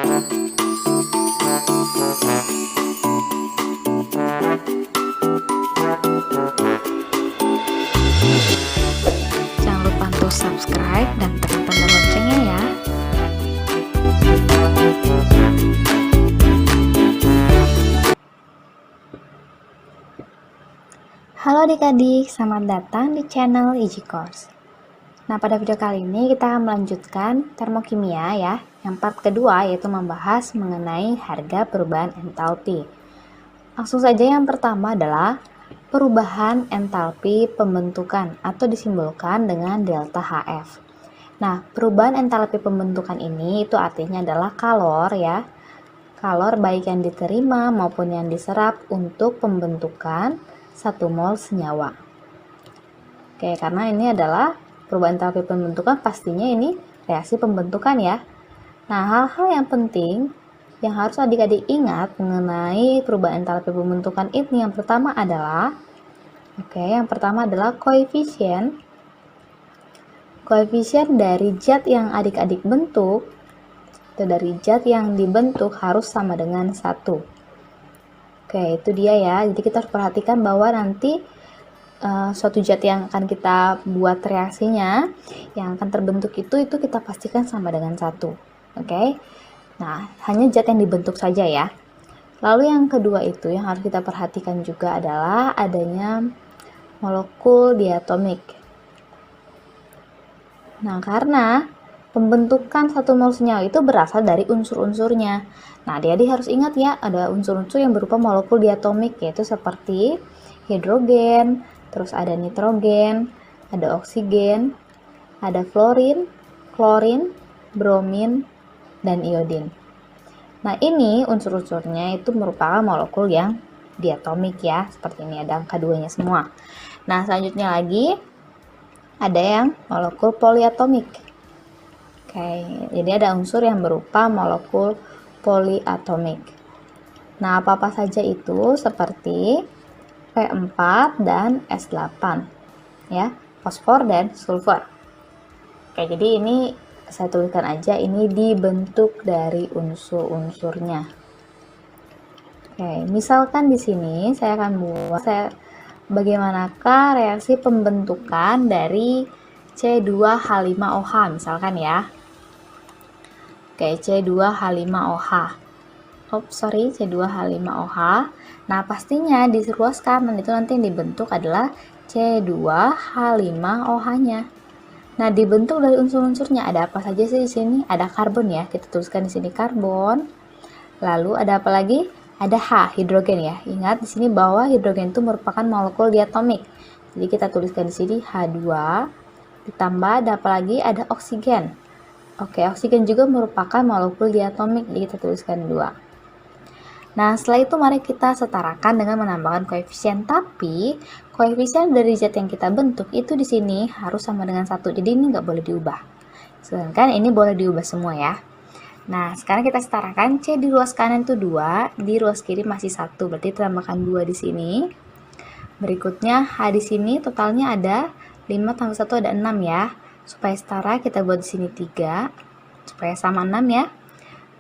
Jangan lupa untuk subscribe dan tekan tanda loncengnya ya. Halo adik-adik, selamat datang di channel Easy Course. Nah, pada video kali ini kita akan melanjutkan termokimia ya. Yang part kedua yaitu membahas mengenai harga perubahan entalpi. Langsung saja yang pertama adalah perubahan entalpi pembentukan atau disimbolkan dengan delta HF. Nah, perubahan entalpi pembentukan ini itu artinya adalah kalor ya. Kalor baik yang diterima maupun yang diserap untuk pembentukan 1 mol senyawa. Oke, karena ini adalah perubahan entalpi pembentukan, pastinya ini reaksi pembentukan ya. Nah, hal-hal yang penting yang harus adik-adik ingat mengenai perubahan entalpi pembentukan ini yang pertama adalah koefisien dari zat yang adik-adik bentuk atau dari zat yang dibentuk harus sama dengan 1. Oke, itu dia ya. Jadi kita harus perhatikan bahwa nanti suatu zat yang akan kita buat reaksinya, yang akan terbentuk itu kita pastikan sama dengan 1. Oke. Nah, hanya zat yang dibentuk saja ya. Lalu yang kedua itu yang harus kita perhatikan juga adalah adanya molekul diatomik. Nah, karena pembentukan 1 mol senyawa itu berasal dari unsur-unsurnya. Nah, adik-adik harus ingat ya, ada unsur-unsur yang berupa molekul diatomik, yaitu seperti hidrogen, terus ada nitrogen, ada oksigen, ada fluorin, klorin, bromin, dan iodin. Nah, ini unsur-unsurnya itu merupakan molekul yang diatomik ya, seperti ini ada angka 2-nya semua. Nah, selanjutnya lagi ada yang molekul poliatomik. Oke, jadi ada unsur yang berupa molekul poliatomik. Nah, apa-apa saja itu seperti P4 dan S8 ya, fosfor dan sulfur. Oke, jadi ini saya tuliskan aja, ini dibentuk dari unsur-unsurnya. Oke, misalkan di sini saya akan buat bagaimanakah reaksi pembentukan dari C2H5OH misalkan ya. Oke, C2H5OH. C2H5OH. Nah, pastinya di ruas kanan itu nanti yang dibentuk adalah C2H5OH-nya. Nah, dibentuk dari unsur-unsurnya ada apa saja sih di sini? Ada karbon ya. Kita tuliskan di sini karbon. Lalu ada apa lagi? Ada H, hidrogen ya. Ingat di sini bahwa hidrogen itu merupakan molekul diatomik. Jadi kita tuliskan di sini H2. Ditambah ada apa lagi? Ada oksigen. Oke, oksigen juga merupakan molekul diatomik, jadi kita tuliskan 2. Nah, setelah itu mari kita setarakan dengan menambahkan koefisien. Tapi, koefisien dari zat yang kita bentuk itu di sini harus sama dengan 1. Jadi ini nggak boleh diubah. Sedangkan ini boleh diubah semua ya. Nah, sekarang kita setarakan C di ruas kanan itu 2, di ruas kiri masih 1. Berarti tambahkan 2 di sini. Berikutnya H di sini totalnya ada 5 tambah 1 ada 6 ya. Supaya setara kita buat di sini 3 supaya sama 6 ya.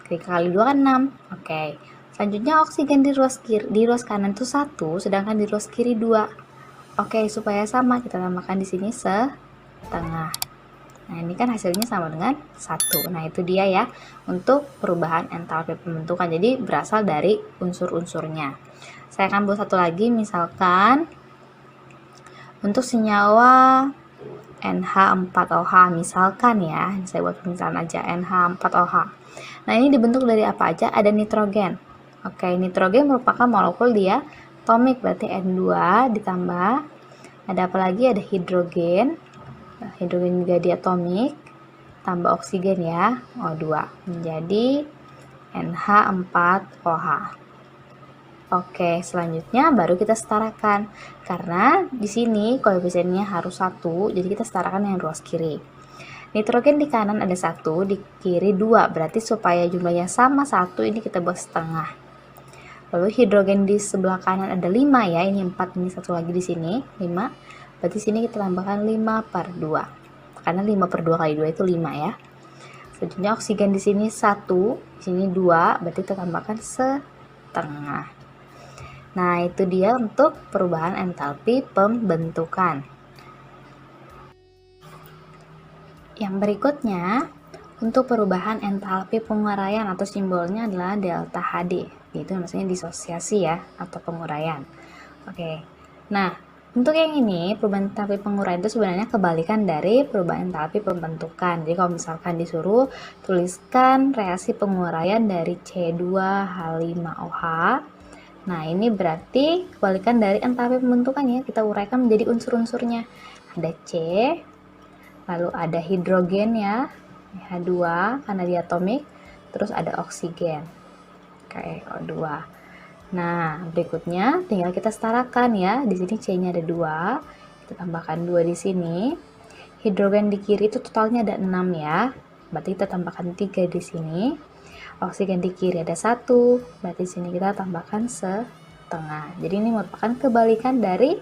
Oke, kali 2 kan 6. Oke. Selanjutnya oksigen di ruas kanan itu 1 sedangkan di ruas kiri 2. Oke, supaya sama kita tambahkan di sini setengah. Nah, ini kan hasilnya sama dengan 1. Nah, itu dia ya untuk perubahan entalpi pembentukan. Jadi berasal dari unsur-unsurnya. Saya akan buat satu lagi misalkan untuk senyawa NH4OH misalkan ya, saya buat misalkan aja NH4OH. Nah, ini dibentuk dari apa aja? Ada nitrogen. Oke, nitrogen merupakan molekul diatomik, berarti N2 ditambah ada apa lagi? Ada hidrogen. Hidrogen juga diatomik, tambah oksigen ya, O2 menjadi NH4OH. Oke, selanjutnya baru kita setarakan. Karena di sini koefisiennya harus 1, jadi kita setarakan yang ruas kiri. Nitrogen di kanan ada 1, di kiri 2. Berarti supaya jumlahnya sama 1, ini kita buat setengah. Lalu hidrogen di sebelah kanan ada 5 ya, ini 4, ini satu lagi di sini, 5. Berarti sini kita tambahkan 5/2. Karena 5/2 kali 2 itu 5 ya. Selanjutnya oksigen di sini 1, di sini 2, berarti kita tambahkan setengah. Nah, itu dia untuk perubahan entalpi pembentukan. Yang berikutnya, untuk perubahan entalpi penguraian atau simbolnya adalah delta HD. Itu maksudnya disosiasi ya, atau penguraian. Oke. Nah, untuk yang ini, perubahan entalpi penguraian itu sebenarnya kebalikan dari perubahan entalpi pembentukan. Jadi kalau misalkan disuruh tuliskan reaksi penguraian dari C2H5OH, nah ini berarti kebalikan dari entalpi pembentukan ya. Kita uraikan menjadi unsur-unsurnya. Ada C, lalu ada hidrogen ya, H2 karena diatomik, terus ada oksigen, kayak O2. Nah, berikutnya tinggal kita setarakan ya. Di sini C-nya ada 2, kita tambahkan 2 di sini. Hidrogen di kiri itu totalnya ada 6 ya, berarti kita tambahkan 3 di sini. Oksigen di kiri ada 1, berarti di sini kita tambahkan setengah. Jadi ini merupakan kebalikan dari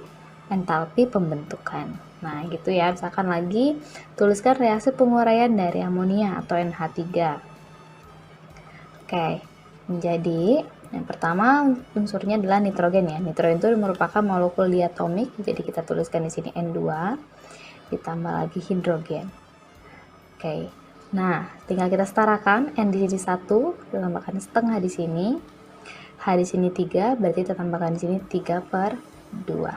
entalpi pembentukan. Nah, gitu ya. Misalkan lagi, tuliskan reaksi penguraian dari amonia atau NH3. Oke, menjadi yang pertama unsurnya adalah nitrogen ya. Nitrogen itu merupakan molekul diatomik, jadi kita tuliskan di sini N2, ditambah lagi hidrogen. Oke, nah tinggal kita setarakan. N di sini 1, kita tambahkan setengah di sini. H di sini 3, berarti kita tambahkan di sini 3/2.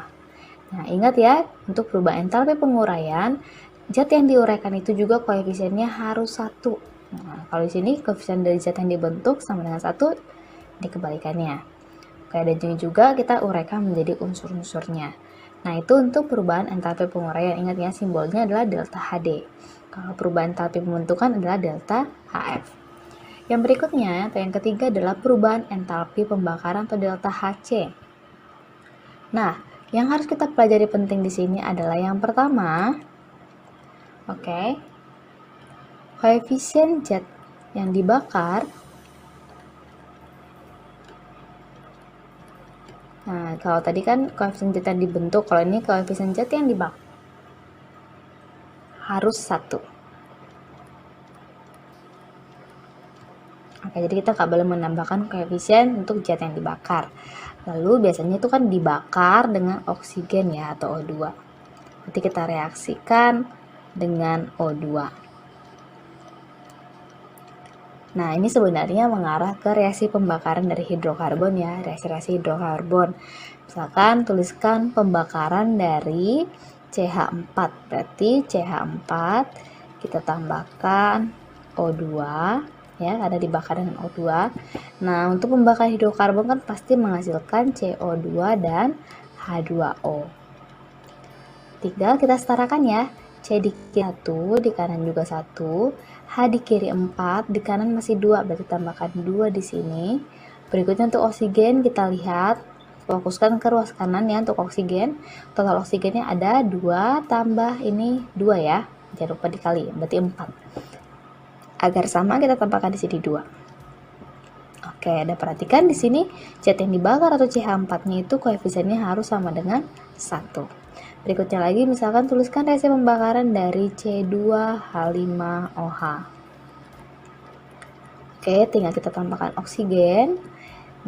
Nah, ingat ya, untuk perubahan entalpi penguraian, zat yang diuraikan itu juga koefisiennya harus 1. Nah, kalau di sini koefisien dari zat yang dibentuk sama dengan 1, ini kebalikannya. Oke, dan juga kita uraikan menjadi unsur-unsurnya. Nah, itu untuk perubahan entalpi penguraian. Ingat ya, simbolnya adalah delta HD. Kalau perubahan entalpi pembentukan adalah delta HF. Yang berikutnya, atau yang ketiga adalah perubahan entalpi pembakaran atau delta HC. Nah, yang harus kita pelajari penting di sini adalah yang pertama, koefisien zat yang dibakar. Nah, kalau tadi kan koefisien zat yang dibentuk, kalau ini koefisien zat yang dibakar harus 1. Oke, jadi kita nggak boleh menambahkan koefisien untuk zat yang dibakar. Lalu biasanya itu kan dibakar dengan oksigen ya, atau O2. Nanti kita reaksikan dengan O2. Nah, ini sebenarnya mengarah ke reaksi pembakaran dari hidrokarbon ya, reaksi-reaksi hidrokarbon. Misalkan tuliskan pembakaran dari CH4, berarti CH4 kita tambahkan O2 ya, karena dibakar dengan O2. Nah, untuk membakar hidrokarbon kan pasti menghasilkan CO2 dan H2O. Tinggal kita setarakan ya. C di kiri 1, di kanan juga 1, H di kiri 4, di kanan masih 2, berarti tambahkan 2 di sini. Berikutnya untuk oksigen kita lihat, fokuskan ke ruas kanan ya untuk oksigen. Total oksigennya ada 2 tambah ini 2 ya. Jangan lupa dikali, berarti 4. Agar sama kita tambahkan di sini 2. Oke, ada perhatikan di sini zat yang dibakar atau CH4-nya itu koefisiennya harus sama dengan 1. Berikutnya lagi misalkan tuliskan reaksi pembakaran dari C2H5OH. Oke, tinggal kita tambahkan oksigen.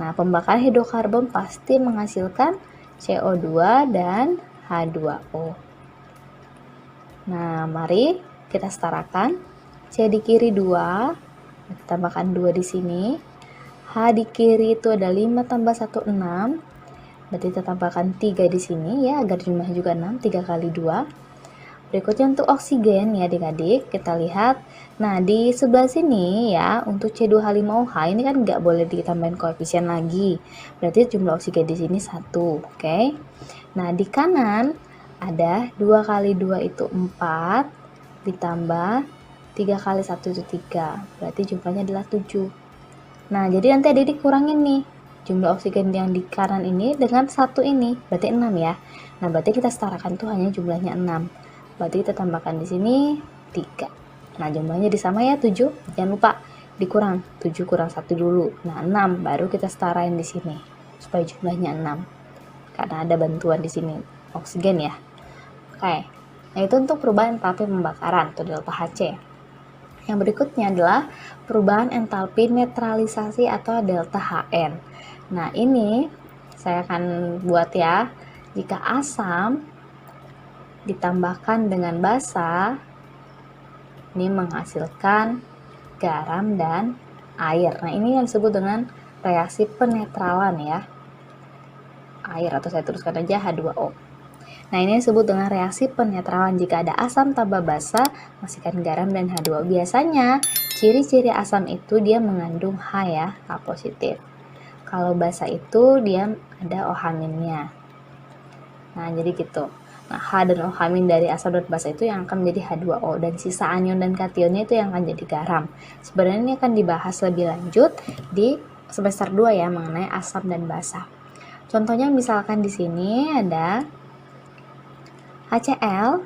Nah, pembakaran hidrokarbon pasti menghasilkan CO2 dan H2O. Nah, mari kita setarakan. C di kiri 2, kita tambahkan 2 di sini. H di kiri itu ada 5 tambah 1, 6. Berarti kita tambahkan 3 di sini ya, agar jumlahnya juga 6, 3 kali 2. Berikutnya untuk oksigen ya adik-adik, kita lihat. Nah, di sebelah sini ya, untuk C2H5OH ini kan nggak boleh ditambahin koefisien lagi. Berarti jumlah oksigen di sini 1, oke. Nah, di kanan ada 2 kali 2 itu 4, ditambah 3 kali 1 itu 3, berarti jumlahnya adalah 7. Nah, jadi nanti adik-adik kurangin nih jumlah oksigen yang di kanan ini dengan 1 ini, berarti 6 ya. Nah, berarti kita setarakan tuh hanya jumlahnya 6. Berarti kita tambahkan di sini 3. Nah, jumlahnya disama ya 7. Jangan lupa dikurang, 7 kurang 1 dulu. Nah, 6 baru kita setarain di sini supaya jumlahnya 6. Karena ada bantuan di sini oksigen ya. Oke. Nah, itu untuk perubahan entalpi pembakaran atau delta HC. Yang berikutnya adalah perubahan entalpi netralisasi atau delta Hn. Nah, ini saya akan buat ya. Jika asam ditambahkan dengan basa, ini menghasilkan garam dan air. Nah, ini yang disebut dengan reaksi penetralan ya. Air, atau saya tuliskan aja H2O. Nah, ini disebut dengan reaksi penetralan. Jika ada asam tambah basa, masukkan garam dan H2O. Biasanya, ciri-ciri asam itu dia mengandung H ya, H positif. Kalau basa itu dia ada OH-nya. Nah, jadi gitu. Nah, H dan OH- dari asam dan basa itu yang akan menjadi H2O. Dan sisa anion dan kationnya itu yang akan jadi garam. Sebenarnya ini akan dibahas lebih lanjut di semester 2 ya, mengenai asam dan basa. Contohnya misalkan di sini ada HCl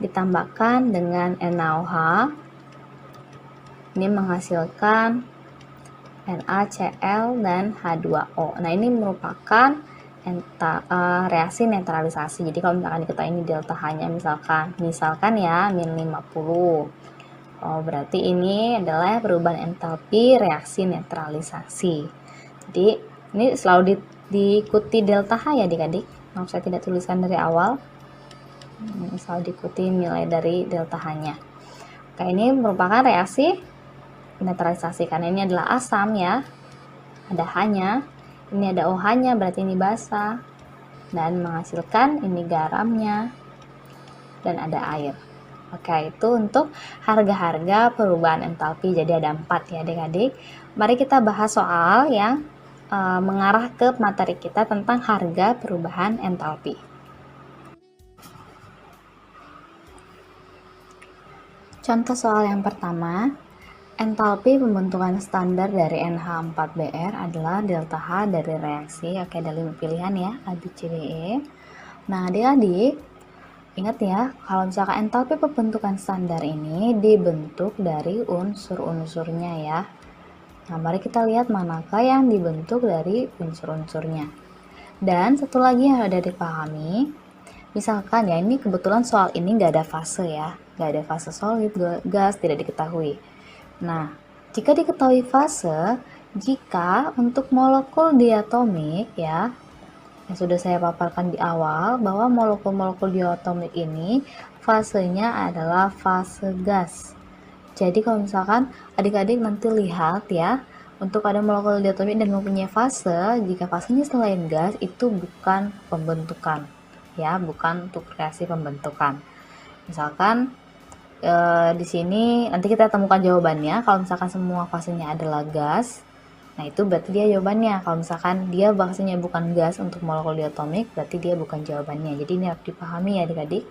ditambahkan dengan NaOH, ini menghasilkan NaCl dan H2O. Nah, ini merupakan reaksi netralisasi. Jadi kalau misalkan kita ini delta H-nya misalkan ya min 50. Oh, berarti ini adalah perubahan entalpi reaksi netralisasi. Jadi ini selalu diikuti delta H ya adik-adik. Maaf saya tidak tuliskan dari awal. Selalu diikuti nilai dari delta H-nya. Oke, ini merupakan reaksi netralisasi karena ini adalah asam ya. Ada H-nya, ini ada OH-nya, berarti ini basa. Dan menghasilkan ini garamnya dan ada air. Oke, itu untuk harga-harga perubahan entalpi. Jadi ada 4 ya adik-adik. Mari kita bahas soal yang mengarah ke materi kita tentang harga perubahan entalpi. Contoh soal yang pertama, entalpi pembentukan standar dari NH4Br adalah delta H dari reaksi. Oke, ada 5 pilihan ya, A, B, C, D, E. Nah, adik-adik, ingat ya, kalau misalkan entalpi pembentukan standar ini dibentuk dari unsur-unsurnya ya. Nah, mari kita lihat manakah yang dibentuk dari unsur-unsurnya. Dan satu lagi yang ada dipahami, misalkan ya, ini kebetulan soal ini nggak ada fase ya, nggak ada fase solid, gas, tidak diketahui. Nah, jika diketahui fase, jika untuk molekul diatomik ya, yang sudah saya paparkan di awal, bahwa molekul-molekul diatomik ini fasenya adalah fase gas. Jadi kalau misalkan adik-adik nanti lihat ya, untuk ada molekul diatomik dan mempunyai fase, jika fasenya selain gas itu bukan pembentukan ya, bukan untuk reaksi pembentukan. Misalkan di sini nanti kita temukan jawabannya. Kalau misalkan semua fasenya adalah gas, nah itu berarti dia jawabannya. Kalau misalkan dia fasenya bukan gas untuk molekul diatomik, berarti dia bukan jawabannya. Jadi ini harus dipahami ya adik-adik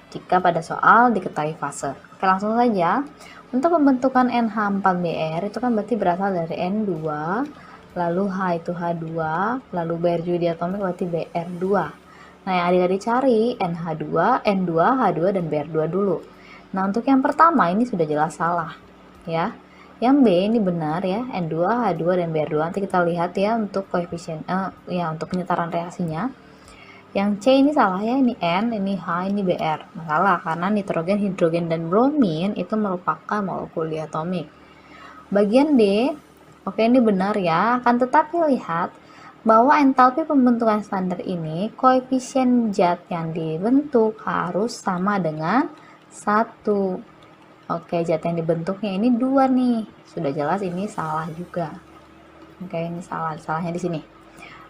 jika pada soal diketahui fase. Oke, langsung saja. Untuk pembentukan NH4Br itu kan berarti berasal dari N2, lalu H itu H2, lalu Br juga diatomik berarti Br2. Nah, yang adik-adik cari NH2, N2, H2, dan Br2 dulu. Nah, untuk yang pertama ini sudah jelas salah ya. Yang B ini benar ya, N2, H2, dan Br2. Nanti kita lihat ya untuk koefisien ya untuk penyetaran reaksinya. Yang C ini salah ya, ini N, ini H, ini Br. Salah karena nitrogen, hidrogen, dan bromin itu merupakan molekul diatomik. Bagian D, oke ini benar ya, akan tetapi lihat bahwa entalpi pembentukan standar ini koefisien zat yang dibentuk harus sama dengan 1. Oke, zat yang dibentuknya ini 2 nih. Sudah jelas ini salah juga. Oke, ini salahnya di sini.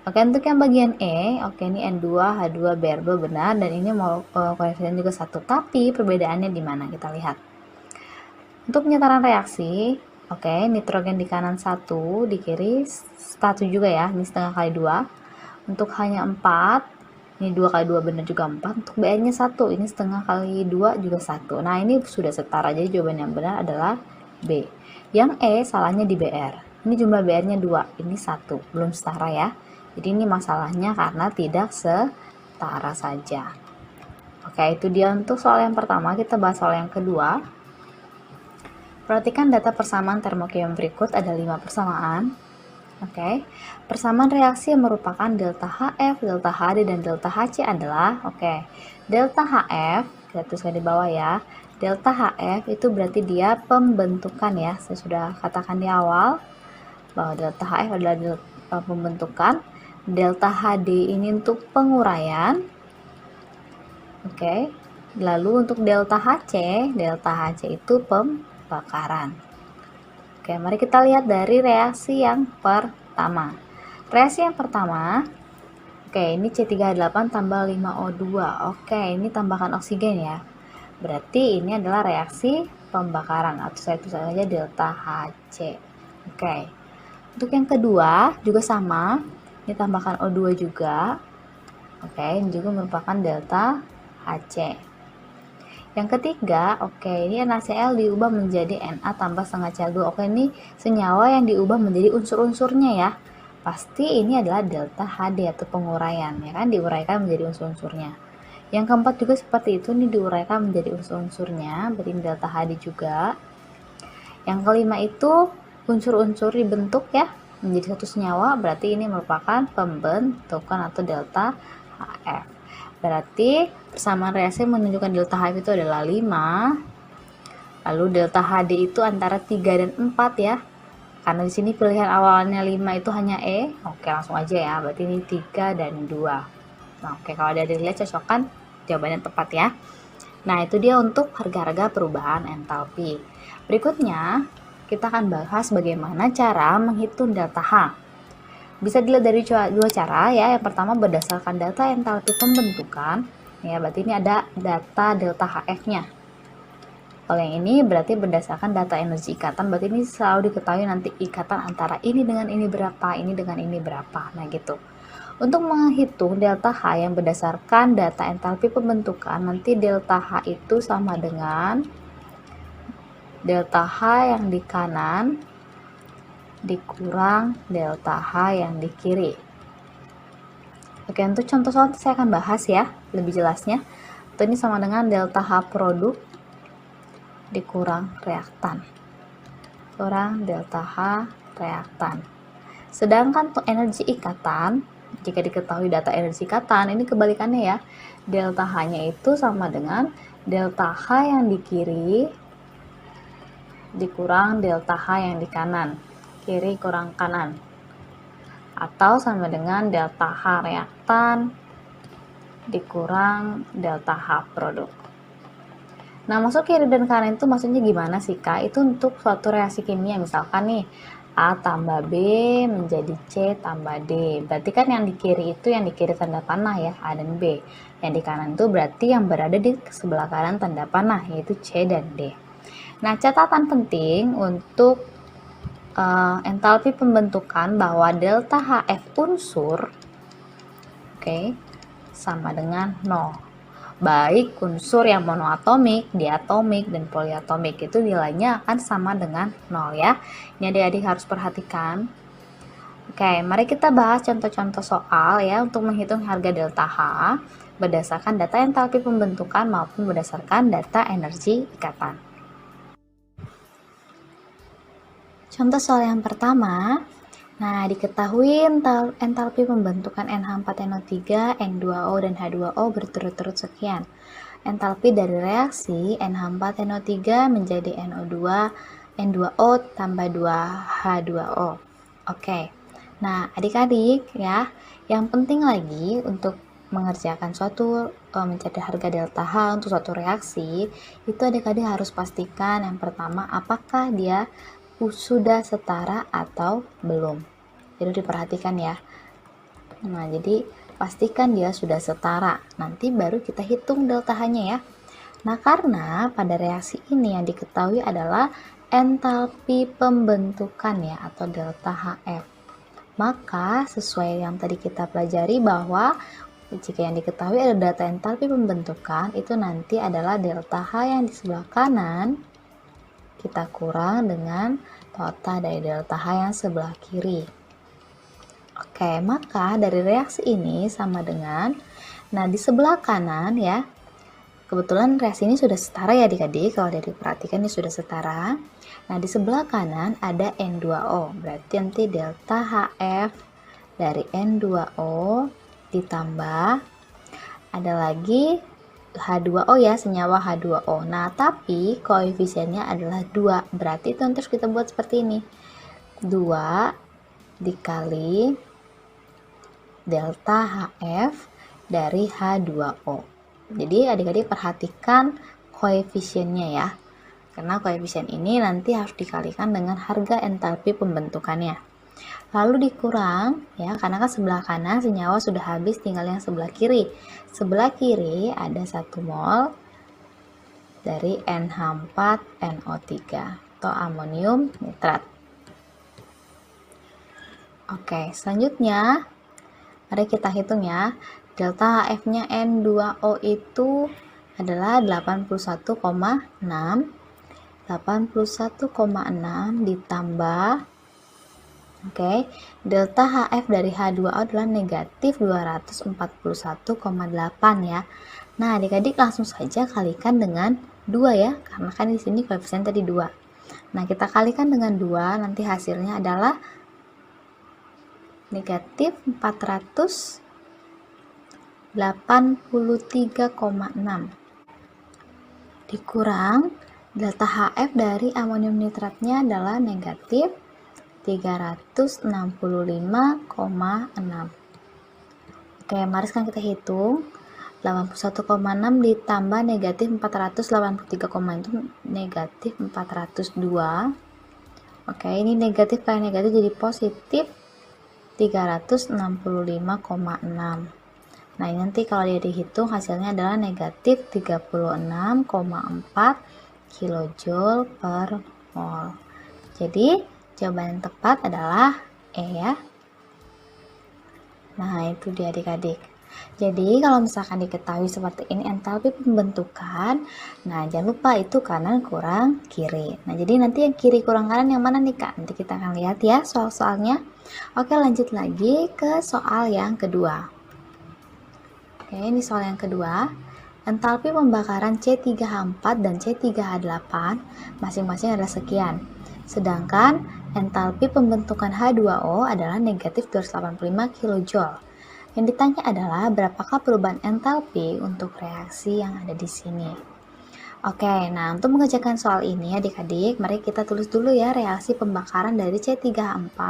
Oke, untuk yang bagian E, oke ini N2, H2, Br2 benar, dan ini mau koefisien juga 1. Tapi perbedaannya di mana? Kita lihat. Untuk penyetaran reaksi, oke, nitrogen di kanan 1, di kiri 1 juga ya, ini setengah kali 2. Untuk hanya 4, ini 2 kali 2 benar juga 4. Untuk Br-nya 1, ini setengah kali 2 juga 1. Nah, ini sudah setara, jadi jawaban yang benar adalah B. Yang E, salahnya di Br. Ini jumlah Br-nya 2, ini 1, belum setara ya. Jadi ini masalahnya karena tidak setara saja. Oke, itu dia untuk soal yang pertama. Kita bahas soal yang kedua. Perhatikan data persamaan termokimia berikut, ada 5 persamaan. Oke, persamaan reaksi yang merupakan delta HF, delta HD, dan delta HC adalah, delta HF, kita tuliskan di bawah ya, delta HF itu berarti dia pembentukan ya. Saya sudah katakan di awal bahwa delta HF adalah pembentukan, delta HD ini untuk penguraian. Oke. Lalu untuk delta HC itu pembakaran. Oke, mari kita lihat dari reaksi yang pertama. Reaksi yang pertama, oke, ini C38 tambah 5O2. Oke, ini tambahkan oksigen ya. Berarti ini adalah reaksi pembakaran, atau saya tulis saja delta HC. Oke. Untuk yang kedua juga sama, ini tambahkan O2 juga. Oke, ini juga merupakan delta HC. Yang ketiga, oke, ini NaCl diubah menjadi Na tambah setengah Cl2. Oke, ini senyawa yang diubah menjadi unsur-unsurnya ya. Pasti ini adalah delta HD atau penguraian, ya kan, diuraikan menjadi unsur-unsurnya. Yang keempat juga seperti itu, ini diuraikan menjadi unsur-unsurnya, berarti ini delta HD juga. Yang kelima itu unsur-unsur dibentuk ya menjadi satu senyawa, berarti ini merupakan pembentukan atau delta HF. Berarti persamaan reaksi menunjukkan delta HF itu adalah 5. Lalu delta HD itu antara 3 dan 4 ya. Karena di sini pilihan awalnya 5 itu hanya E. Oke, langsung aja ya. Berarti ini 3 dan 2. Nah, oke, kalau ada dilihat cocokkan jawabannya tepat ya. Nah, itu dia untuk harga-harga perubahan entalpi. Berikutnya, kita akan bahas bagaimana cara menghitung delta H. Bisa dilihat dari dua cara ya. Yang pertama berdasarkan data entalpi pembentukan. Ya, berarti ini ada data delta HF-nya. Kalau yang ini berarti berdasarkan data energi ikatan. Berarti ini selalu diketahui nanti ikatan antara ini dengan ini berapa, ini dengan ini berapa. Nah, gitu. Untuk menghitung delta H yang berdasarkan data entalpi pembentukan, nanti delta H itu sama dengan delta H yang di kanan dikurang delta H yang di kiri. Oke, untuk contoh soal saya akan bahas ya lebih jelasnya. Ini sama dengan delta H produk dikurang reaktan, kurang delta H reaktan. Sedangkan untuk energi ikatan, jika diketahui data energi ikatan, ini kebalikannya ya. Delta H-nya itu sama dengan delta H yang di kiri dikurang delta H yang di kanan. Kiri kurang kanan, atau sama dengan delta H reaktan dikurang delta H produk. Nah, masuk kiri dan kanan itu maksudnya gimana sih Kak? Itu untuk suatu reaksi kimia, misalkan nih A tambah B menjadi C tambah D. Berarti kan yang di kiri itu yang di kiri tanda panah ya, A dan B. Yang di kanan itu berarti yang berada di sebelah kanan tanda panah, yaitu C dan D. Nah, catatan penting untuk entalpi pembentukan bahwa delta HF unsur sama dengan 0. Baik unsur yang monoatomik, diatomik, dan poliatomik itu nilainya akan sama dengan 0 ya. Ini adik-adik harus perhatikan. Oke, mari kita bahas contoh-contoh soal ya untuk menghitung harga delta H berdasarkan data entalpi pembentukan maupun berdasarkan data energi ikatan. Contoh soal yang pertama, nah diketahui entalpi pembentukan NH4NO3, N2O, dan H2O berturut-turut sekian. Entalpi dari reaksi NH4NO3 menjadi NO2, N2O tambah 2H2O. Oke, nah adik-adik ya, yang penting lagi untuk mengerjakan suatu mencari harga delta H untuk suatu reaksi, itu adik-adik harus pastikan yang pertama apakah dia sudah setara atau belum. Jadi diperhatikan ya. Nah, jadi pastikan dia sudah setara. Nanti baru kita hitung delta H-nya ya. Nah, karena pada reaksi ini yang diketahui adalah entalpi pembentukan ya atau delta HF. Maka sesuai yang tadi kita pelajari bahwa jika yang diketahui ada data entalpi pembentukan, itu nanti adalah delta H yang di sebelah kanan kita kurang dengan total dari delta H yang sebelah kiri. Oke, maka dari reaksi ini sama dengan, nah di sebelah kanan ya, kebetulan reaksi ini sudah setara ya adik-adik, kalau dari perhatikan ini sudah setara. Nah di sebelah kanan ada N2O, berarti nanti delta HF dari N2O ditambah, ada lagi H2O ya, senyawa H2O. Nah, tapi koefisiennya adalah 2. Berarti itu terus kita buat seperti ini. 2 dikali delta HF dari H2O. Jadi adik-adik perhatikan koefisiennya ya. Karena koefisien ini nanti harus dikalikan dengan harga entalpi pembentukannya. Lalu dikurang ya, karena kan sebelah kanan senyawa sudah habis, tinggal yang sebelah kiri. Sebelah kiri ada 1 mol dari NH4NO3 atau amonium nitrat. Oke, selanjutnya mari kita hitung ya. Delta HF-nya N2O itu adalah 81,6. 81,6 ditambah, oke, delta HF dari H2O adalah negatif 241,8 ya. Nah, adik-adik langsung saja kalikan dengan 2 ya, karena kan di sini koefisien tadi 2. Nah, kita kalikan dengan 2, nanti hasilnya adalah negatif 483,6 dikurang delta HF dari amonium nitratnya adalah negatif 365,6. Oke, mari sekarang kita hitung. 81,6 ditambah negatif 483, itu negatif 402. Oke, ini negatif kali negatif jadi positif 365,6. Nah, ini nanti kalau dia dihitung hasilnya adalah negatif 36,4 kilojoule per mol. Jadi, jawaban yang tepat adalah E ya. Nah, itu dia adik-adik. Jadi, kalau misalkan diketahui seperti ini entalpi pembentukan, nah jangan lupa itu kanan kurang kiri. Nah, jadi nanti yang kiri kurang kanan yang mana nih Kak? Nanti kita akan lihat ya soal-soalnya. Oke, lanjut lagi ke soal yang kedua. Oke, ini soal yang kedua. Entalpi pembakaran C3H4 dan C3H8 masing-masing adalah sekian. Sedangkan entalpi pembentukan H2O adalah negatif 285 kJ. Yang ditanya adalah berapakah perubahan entalpi untuk reaksi yang ada di sini. Oke, nah untuk mengerjakan soal ini adik-adik, mari kita tulis dulu ya reaksi pembakaran dari C3H4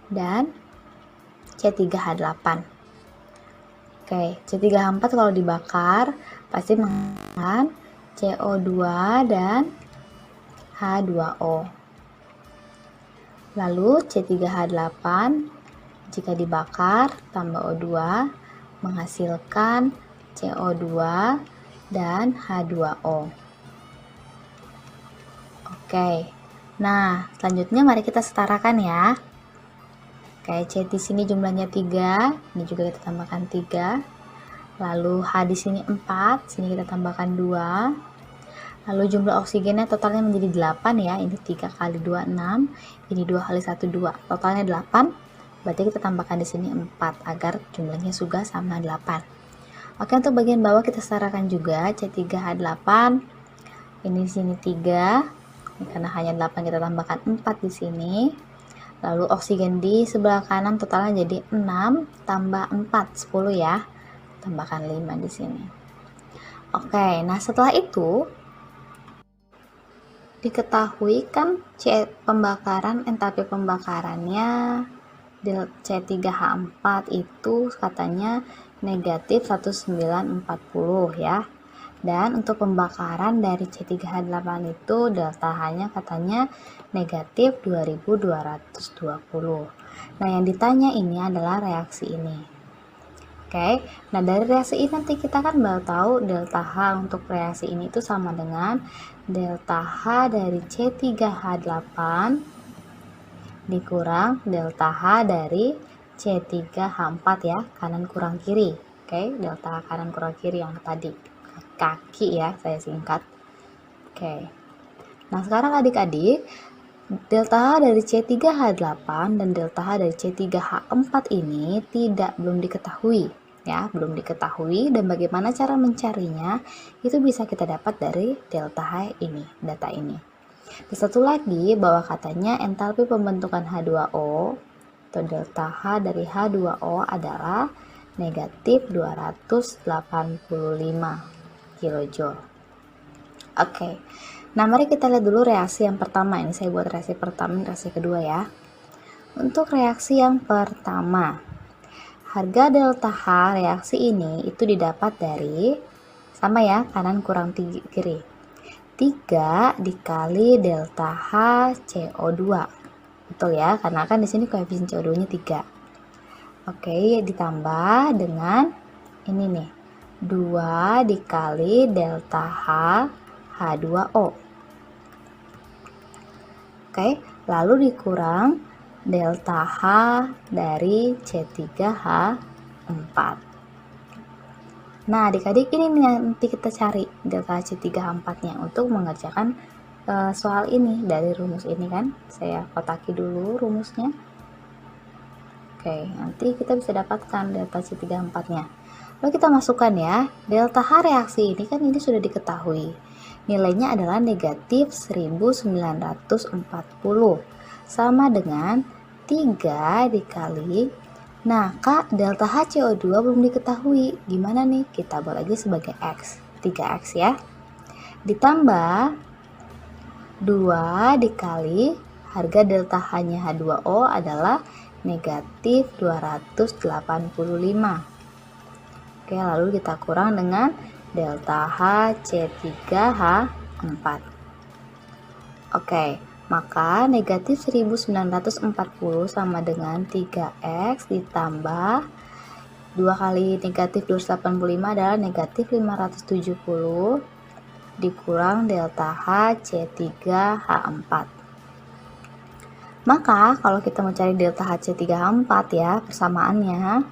dan C3H8. Oke, C3H4 kalau dibakar pasti menghasilkan CO2 dan H2O. Lalu C3H8 jika dibakar tambah O2 menghasilkan CO2 dan H2O. Oke, nah selanjutnya mari kita setarakan ya. Oke, C di sini jumlahnya 3, ini juga kita tambahkan 3. Lalu H di sini 4, sini kita tambahkan 2. Lalu jumlah oksigennya totalnya menjadi 8 ya. Ini 3 kali 2 6, ini 2 kali 1 2. Totalnya 8. Berarti kita tambahkan di sini 4 agar jumlahnya juga sama 8. Oke, untuk bagian bawah kita setarakan juga C3H8. Ini di sini 3. Ini karena hanya 8 kita tambahkan 4 di sini. Lalu oksigen di sebelah kanan totalnya jadi 6 tambah 4, 10 ya. Tambahkan 5 di sini. Oke, nah setelah itu diketahui kan pembakaran entalpi pembakarannya C3H4 itu katanya negatif 1940 ya. Dan untuk pembakaran dari C3H8 itu delta H-nya katanya negatif 2220. Nah, yang ditanya ini adalah reaksi ini. Oke, nah dari reaksi ini nanti kita kan baru tahu delta H untuk reaksi ini itu sama dengan delta H dari C3H8 dikurang delta H dari C3H4 ya, kanan kurang kiri. Oke, delta H kanan kurang kiri yang tadi. Kaki ya, saya singkat. Oke. Nah, sekarang adik-adik, delta H dari C3H8 dan delta H dari C3H4 ini belum diketahui ya, belum diketahui, dan bagaimana cara mencarinya itu bisa kita dapat dari delta H ini, data ini. Dan satu lagi bahwa katanya entalpi pembentukan H2O atau delta H dari H2O adalah negatif 285 kilojoule. Oke, nah mari kita lihat dulu reaksi yang pertama. Ini saya buat reaksi pertama dan reaksi kedua ya. Untuk reaksi yang pertama, harga delta H reaksi ini itu didapat dari, sama ya, kanan kurang kiri, 3 dikali delta H CO2. Betul ya, karena kan di sini koefisien CO2-nya 3. Oke, ditambah dengan ini nih, 2 dikali delta H H2O. Oke, lalu dikurang delta H dari C3H4. Nah, adik-adik ini nanti kita cari delta C3H4-nya untuk mengerjakan soal ini dari rumus ini kan. Saya kotaki dulu rumusnya. Oke, nanti kita bisa dapatkan delta C3H4-nya. Lalu kita masukkan ya, delta H reaksi ini kan ini sudah diketahui. Nilainya adalah negatif 1940. Sama dengan 3 dikali, nah Kak, delta HCO2 belum diketahui, gimana nih? Kita buat lagi sebagai X, 3X ya, ditambah 2 dikali harga delta H-nya H2O adalah negatif 285. Oke, lalu kita kurang dengan delta H C3H4. Oke, maka negatif 1940 sama dengan 3X ditambah 2 kali negatif 285 adalah negatif 570 dikurang delta H C3H4. Maka kalau kita mau cari delta H C3H4 ya, persamaannya,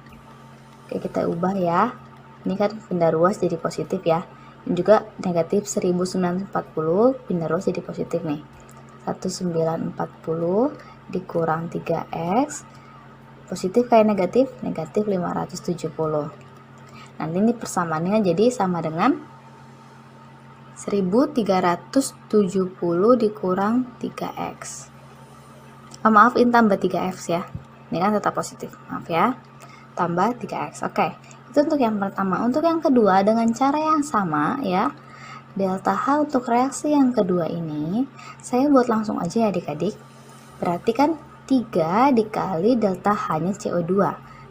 oke, kita ubah ya. Ini kan pindah ruas jadi positif ya. Dan juga negatif 1940 pindah ruas jadi positif nih. 1940 dikurang 3X, positif kayak negatif, negatif 570. Nanti ini persamaannya jadi sama dengan 1370 dikurang 3X. Oh, maaf, ini tambah 3X ya. Ini kan tetap positif, maaf ya. Tambah 3X. Oke, itu untuk yang pertama. Untuk yang kedua dengan cara yang sama ya. Delta H untuk reaksi yang kedua ini, saya buat langsung aja ya adik-adik. Berarti kan 3 dikali delta H-nya CO2.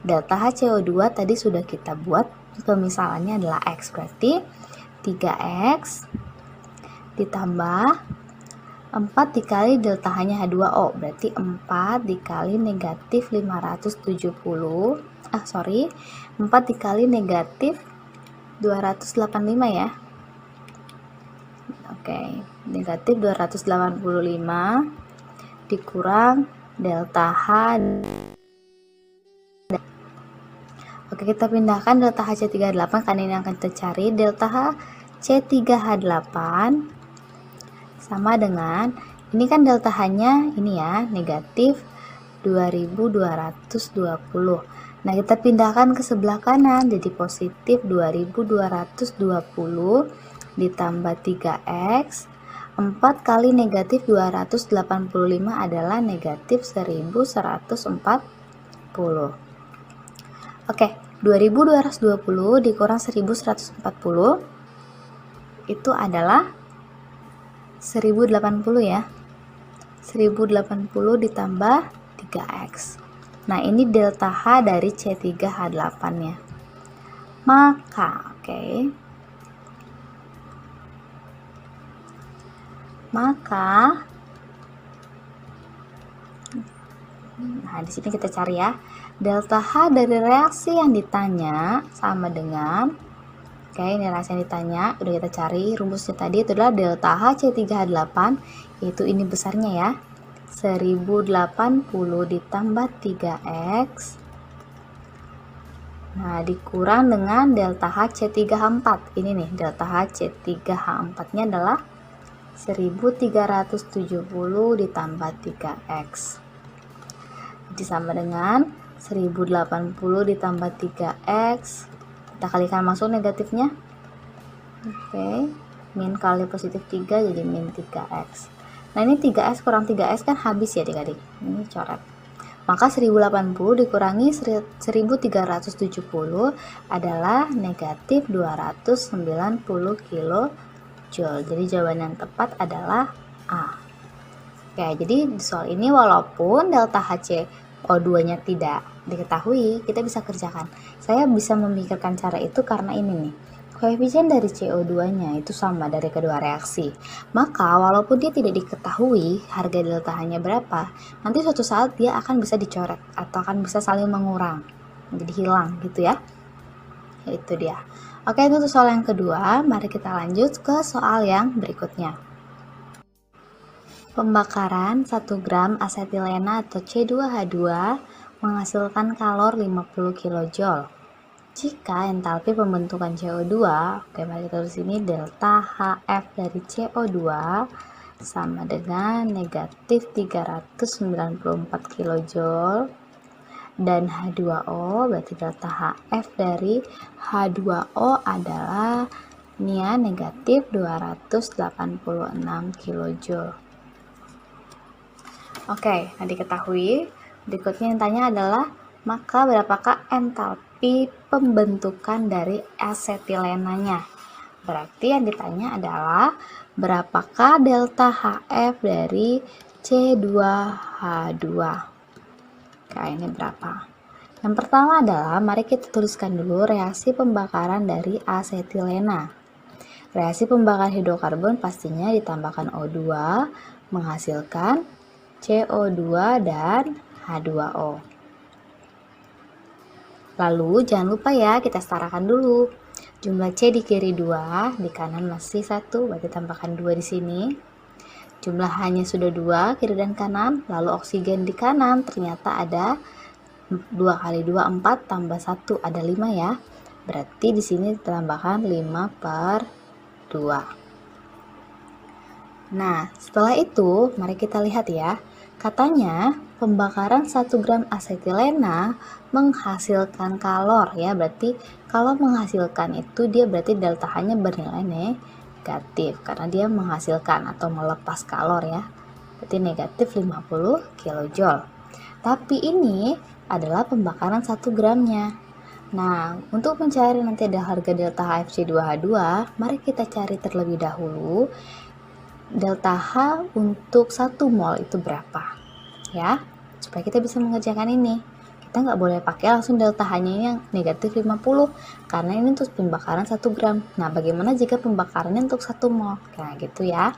Delta H CO2 tadi sudah kita buat, pemisalannya adalah X. Berarti 3X ditambah 4 dikali delta H-nya H2O. Berarti 4 dikali negatif 570. 4 dikali negatif 285 ya. Oke, negatif 285 dikurang delta H. Oke, kita pindahkan delta H C3H8 karena ini yang akan kita cari. Delta H C3H8 sama dengan, ini kan delta H-nya ini ya, negatif 2220. Nah, kita pindahkan ke sebelah kanan jadi positif 2220 ditambah 3X. 4 kali negatif 285 adalah negatif 1140. Oke, 2220 dikurang 1140 itu adalah 1080 ya. 1080 ditambah 3X. Nah, ini delta H dari C3H8 nya. Maka, nah di sini kita cari ya. Delta H dari reaksi yang ditanya sama dengan, ini reaksi yang ditanya, udah kita cari rumusnya tadi, itu adalah delta H C3H8, yaitu ini besarnya ya, 1080 ditambah 3X, nah dikurang dengan delta H C3H4. Ini nih, delta H C3H4 nya adalah 1370 ditambah 3X, jadi sama dengan 1080 ditambah 3X, kita kalikan masuk negatifnya. Min kali positif 3 jadi min 3X. Nah, ini 3X kurang 3X kan habis ya adik-adik, ini coret. Maka 1080 dikurangi 1370 adalah negatif 290 kilojoule. Jadi jawaban yang tepat adalah A. Oke, jadi di soal ini walaupun delta HCO2 nya tidak diketahui, kita bisa kerjakan. Saya bisa memikirkan cara itu karena ini nih. Koefisien dari CO2-nya itu sama dari kedua reaksi. Maka walaupun dia tidak diketahui harga delta H-nya berapa, nanti suatu saat dia akan bisa dicoret atau akan bisa saling mengurang. Jadi hilang gitu ya. Itu dia. Oke, itu soal yang kedua. Mari kita lanjut ke soal yang berikutnya. Pembakaran 1 gram asetilena atau C2H2 menghasilkan kalor 50 kJ. Jika entalpi pembentukan CO2, oke mari kita tulis ini delta HF dari CO2 sama dengan negatif 394 kJ dan H2O, berarti delta HF dari H2O adalah ini ya, negatif 286 kJ. Oke, nah diketahui. Berikutnya yang tanya adalah maka berapakah entalpi pembentukan dari asetilenanya? Berarti yang ditanya adalah berapakah delta HF dari C2H2? Oke, ini berapa? Yang pertama adalah mari kita tuliskan dulu reaksi pembakaran dari asetilena. Reaksi pembakaran hidrokarbon pastinya ditambahkan O2 menghasilkan CO2 dan H2O. Lalu jangan lupa ya kita setarakan dulu. Jumlah C di kiri 2, di kanan masih 1, berarti tambahkan 2 di sini. Jumlah H-nya sudah 2, kiri dan kanan. Lalu oksigen di kanan ternyata ada 2 kali 2, 4, tambah 1, ada 5 ya. Berarti di sini ditambahkan 5/2. Nah, setelah itu mari kita lihat ya. Katanya pembakaran 1 gram asetilena menghasilkan kalor ya, berarti kalau menghasilkan itu dia berarti delta H-nya bernilai negatif karena dia menghasilkan atau melepas kalor ya, berarti negatif 50 kJ. Tapi ini adalah pembakaran 1 gramnya. Nah, untuk mencari nanti ada harga delta HFC2H2, mari kita cari terlebih dahulu delta H untuk 1 mol itu berapa ya, supaya kita bisa mengerjakan ini. Kita nggak boleh pakai langsung delta H nya ini yang negatif 50 karena ini untuk pembakaran 1 gram. Nah, bagaimana jika pembakarannya untuk 1 mol? Nah, gitu ya.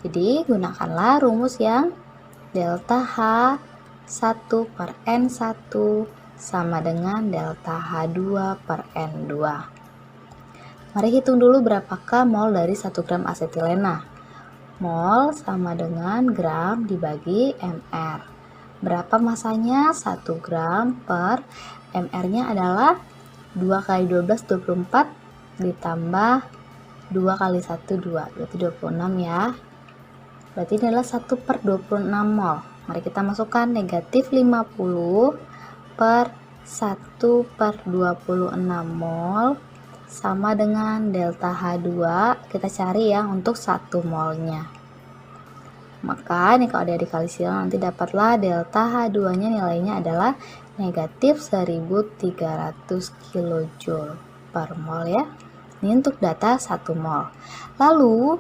Jadi gunakanlah rumus yang delta H 1 per N1 sama dengan delta H2 per N2. Mari hitung dulu berapakah mol dari 1 gram asetilena. Mol sama dengan gram dibagi mr. Berapa masanya? 1 gram per mr-nya adalah 2 kali 12, 24 ditambah 2 kali 1, 2, berarti 26 ya. Berarti ini adalah 1 per 26 mol. Mari kita masukkan negatif 50 per 1 per 26 mol sama dengan delta H2, kita cari yang untuk 1 molnya. Maka ini kalau ada dikali silang nanti dapatlah delta H2 nya nilainya adalah negatif 1300 kJ per mol ya. Ini untuk data 1 mol. Lalu,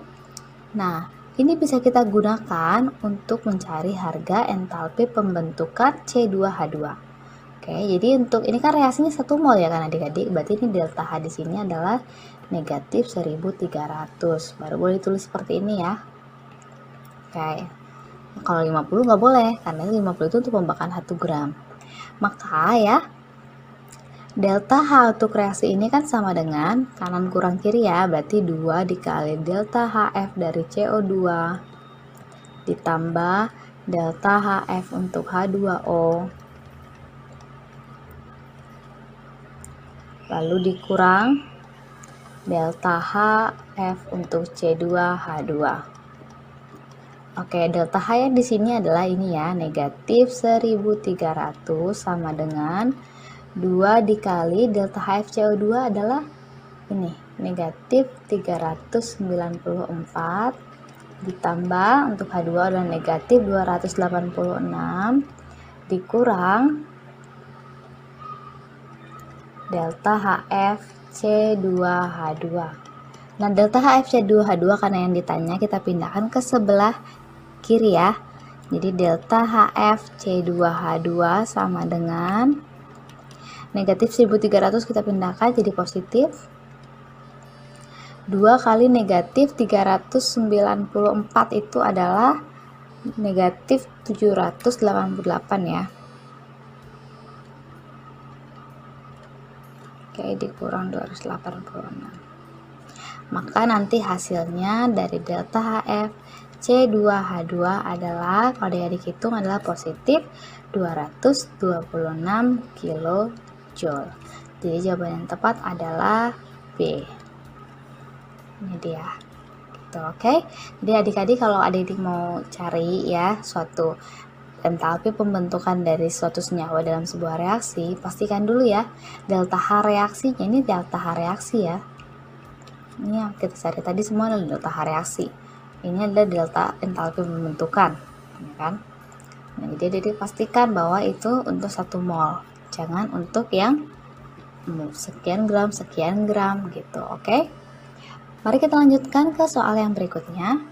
nah ini bisa kita gunakan untuk mencari harga entalpi pembentukan C2H2. Oke, jadi untuk ini kan reaksinya 1 mol ya kan adik-adik, berarti ini delta H di sini adalah negatif 1300. Baru boleh ditulis seperti ini ya. Oke, kalau 50 nggak boleh, karena 50 itu untuk pembakaran 1 gram. Maka ya, delta H untuk reaksi ini kan sama dengan kanan kurang kiri ya, berarti 2 dikali delta HF dari CO2 ditambah delta HF untuk H2O. Lalu dikurang delta HF untuk C2H2. Oke, delta H yang di sini adalah ini ya, negatif 1300 sama dengan 2 dikali delta HF CO2 adalah ini, negatif 394 ditambah untuk H2 adalah negatif 286 dikurang delta HF C2H2. Nah, delta HF C2H2 karena yang ditanya kita pindahkan ke sebelah kiri ya. Jadi delta HF C2H2 sama dengan negatif 1300 kita pindahkan jadi positif. 2 kali negatif 394 itu adalah negatif 788 ya. Oke, dikurang 286. Maka nanti hasilnya dari delta HF C2H2 adalah, kalau dia dihitung adalah positif 226 kilojoule. Jadi jawaban yang tepat adalah B. Ini dia. Gitu, oke. Jadi adik-adik kalau adik-adik mau cari ya suatu entalpi pembentukan dari suatu senyawa dalam sebuah reaksi, pastikan dulu ya delta H reaksinya. Ini delta H reaksi ya. Ini yang kita cari tadi semua adalah delta H reaksi. Ini adalah delta entalpi pembentukan, ya kan? Nah, jadi pastikan bahwa itu untuk 1 mol, jangan untuk yang sekian gram gitu, oke? Mari kita lanjutkan ke soal yang berikutnya.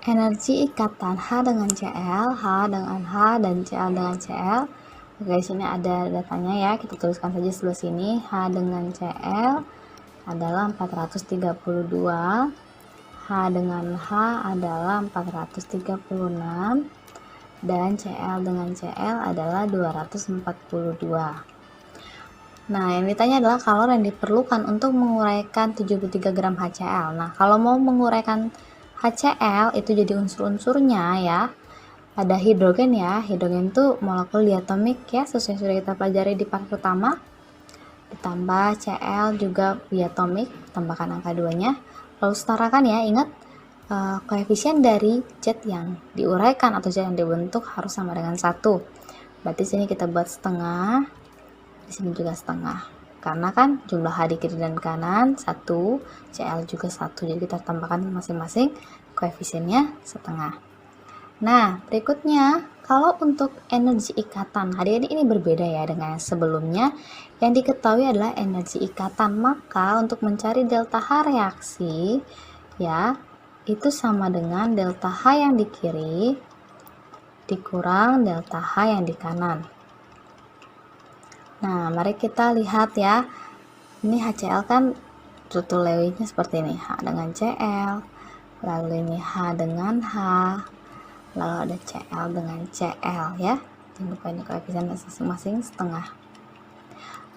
Energi ikatan H dengan Cl, H dengan H, dan Cl dengan Cl. Oke, sini ada datanya ya, kita tuliskan saja sebelah sini. H dengan Cl adalah 432, H dengan H adalah 436, dan Cl dengan Cl adalah 242. Nah, yang ditanya adalah kalor yang diperlukan untuk menguraikan 73 gram HCl. Nah, kalau mau menguraikan HCl itu jadi unsur-unsurnya ya. Ada hidrogen ya. Hidrogen itu molekul diatomik ya, sesuai sudah kita pelajari di part pertama. Ditambah Cl juga diatomik, tambahkan angka 2-nya. Lalu setarakan ya, ingat koefisien dari zat yang diuraikan atau zat yang dibentuk harus sama dengan 1. Berarti sini kita buat setengah, di sini juga setengah. Karena kan jumlah H di kiri dan kanan 1, Cl juga 1. Jadi kita tambahkan masing-masing koefisiennya setengah. Nah, berikutnya, kalau untuk energi ikatan, adik-adik ini berbeda ya dengan yang sebelumnya. Yang diketahui adalah energi ikatan, maka untuk mencari delta H reaksi, ya, itu sama dengan delta H yang di kiri dikurang delta H yang di kanan. Nah, mari kita lihat ya. Ini HCl kan struktur Lewis-nya seperti ini, H dengan Cl, lalu ini H dengan H, lalu ada Cl dengan Cl ya. Jangan lupa ini koefisien masing-masing setengah.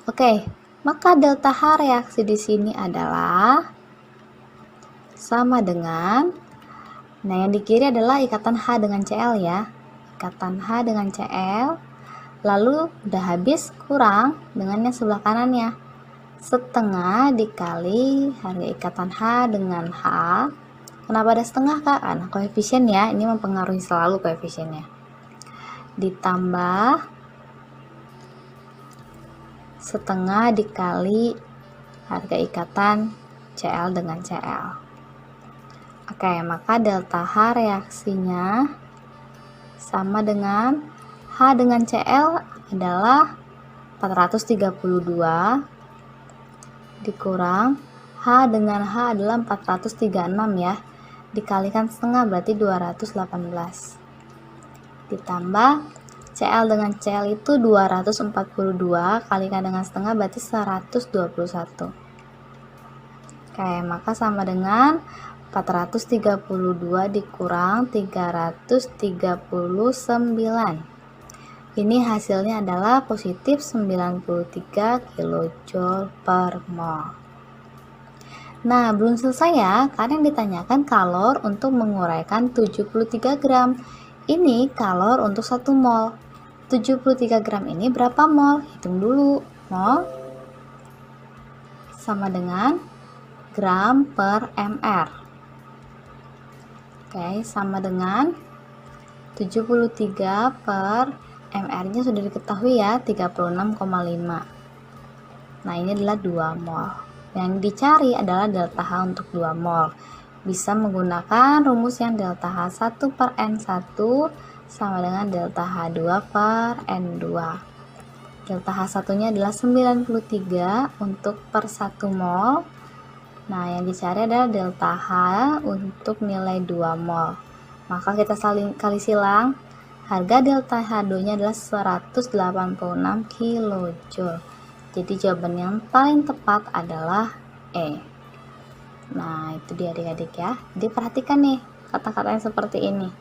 Oke, maka delta H reaksi di sini adalah sama dengan, nah yang di kiri adalah ikatan H dengan Cl ya. Ikatan H dengan Cl, lalu udah habis kurang dengan yang sebelah kanannya. Setengah dikali harga ikatan H dengan H. Kenapa ada setengah kak? Karena koefisien ya, ini mempengaruhi selalu koefisiennya. Ditambah setengah dikali harga ikatan Cl dengan Cl. Oke, maka delta H reaksinya sama dengan H dengan Cl adalah 432 dikurang H dengan H adalah 436 ya, dikalikan setengah berarti 218, ditambah Cl dengan Cl itu 242 kalikan dengan setengah berarti 121. Oke, maka sama dengan 432 dikurang 339. Ini hasilnya adalah positif 93 kJ per mol. Nah, belum selesai ya, karena yang ditanyakan kalor untuk menguraikan 73 gram. Ini kalor untuk 1 mol. 73 gram ini berapa mol? Hitung dulu. Mol sama dengan gram per mr. Oke, sama dengan 73 per mr-nya sudah diketahui ya, 36,5. Nah, ini adalah 2 mol. Yang dicari adalah delta H untuk 2 mol. bisa menggunakan rumus yang delta H1 per N1 sama dengan delta H2 per N2. Delta H1-nya adalah 93 untuk per 1 mol. Nah, yang dicari adalah delta H untuk nilai 2 mol. Maka kita kali silang. Harga delta H2-nya adalah 186 kJ. Jadi jawaban yang paling tepat adalah E. Nah, itu dia adik-adik ya. Jadi perhatikan nih kata-kata yang seperti ini.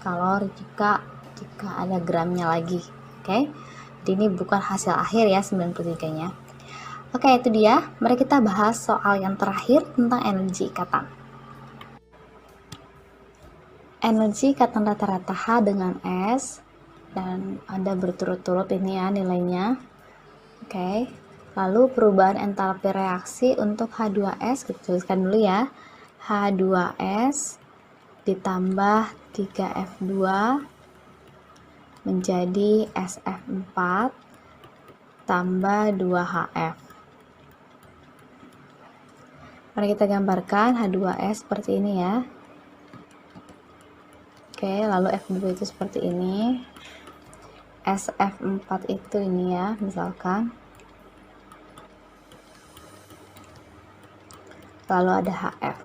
Kalau jika ada gramnya lagi. Oke. Jadi ini bukan hasil akhir ya 93-nya. Oke, itu dia. Mari kita bahas soal yang terakhir tentang energi ikatan. Energi ikatan rata-rata H dengan S, dan ada berturut-turut ini ya nilainya. Oke. Lalu perubahan entalpi reaksi untuk H2S, kita tuliskan dulu ya. H2S ditambah 3F2 menjadi SF4 tambah 2HF. Mari kita gambarkan H2S seperti ini ya. Oke, lalu F2 itu seperti ini. SF4 itu ini ya, misalkan. Lalu ada HF.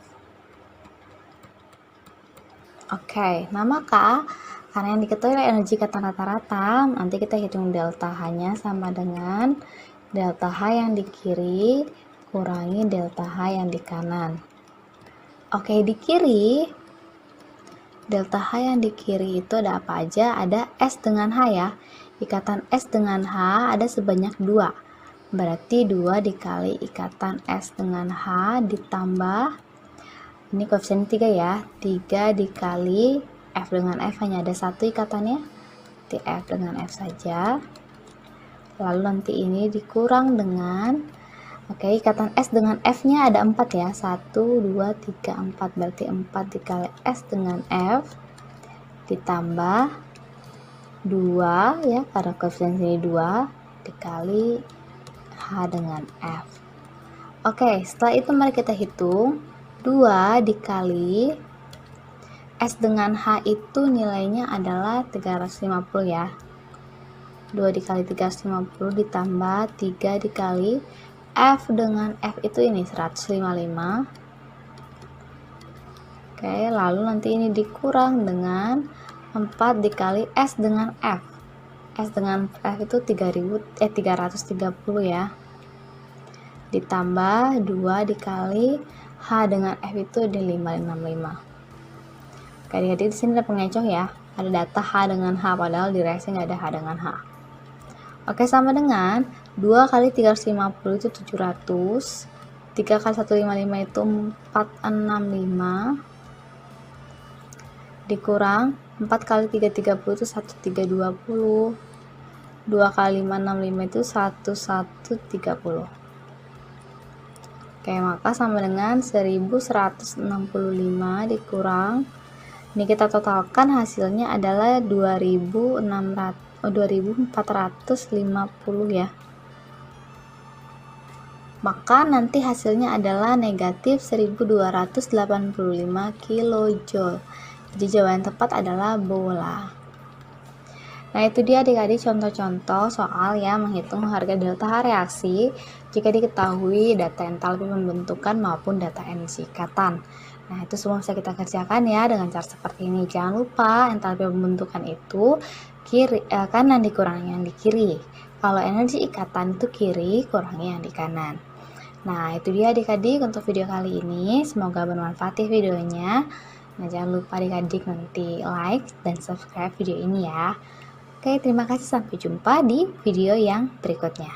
Oke, nah maka karena yang diketahui energi ikatan rata-rata, nanti kita hitung delta H-nya sama dengan delta H yang di kiri kurangi delta H yang di kanan. Oke, di kiri, delta H yang di kiri itu ada apa aja? Ada S dengan H ya. Ikatan S dengan H ada sebanyak 2. Berarti 2 dikali ikatan S dengan H ditambah, ini koefisien 3 ya, 3 dikali F dengan F hanya ada 1 ikatannya, di F dengan F saja. Lalu nanti ini dikurang dengan, oke, ikatan S dengan F nya ada 4 ya, 1, 2, 3, 4, berarti 4 dikali S dengan F ditambah 2 ya, karena koefisien sini 2 dikali H dengan F. Oke, setelah itu mari kita hitung 2 dikali S dengan H itu nilainya adalah 350 ya. 2 dikali 350 ditambah 3 dikali F dengan F itu ini 155. Oke, lalu nanti ini dikurang dengan 4 dikali S dengan F. S dengan F itu 330 ya. Ditambah 2 dikali H dengan F itu di 555. Oke, adik-adik di sini ada pengecoh ya. Ada data H dengan H, padahal di reaksi nggak ada H dengan H. Oke, sama dengan 2 kali 350 itu 700. 3 kali 155 itu 465. Dikurang 4 kali 330 itu 1320. 2 kali 565 itu 1130. Oke, maka sama dengan 1165 dikurang, ini kita totalkan hasilnya adalah 2450 ya. Maka nanti hasilnya adalah negatif 1285 kJ. Jadi jawaban tepat adalah bola. Nah, itu dia adik-adik contoh-contoh soal yang menghitung harga delta H reaksi jika diketahui data entalpi pembentukan maupun data energi ikatan. Nah, itu semua bisa kita kerjakan ya dengan cara seperti ini. Jangan lupa entalpi pembentukan itu kanan dikurangi yang di kiri. Kalau energi ikatan itu kiri kurangi yang di kanan. Nah, itu dia adik-adik untuk video kali ini. Semoga bermanfaat ya videonya. Nah, jangan lupa adik-adik nanti like dan subscribe video ini ya. Oke, terima kasih. Sampai jumpa di video yang berikutnya.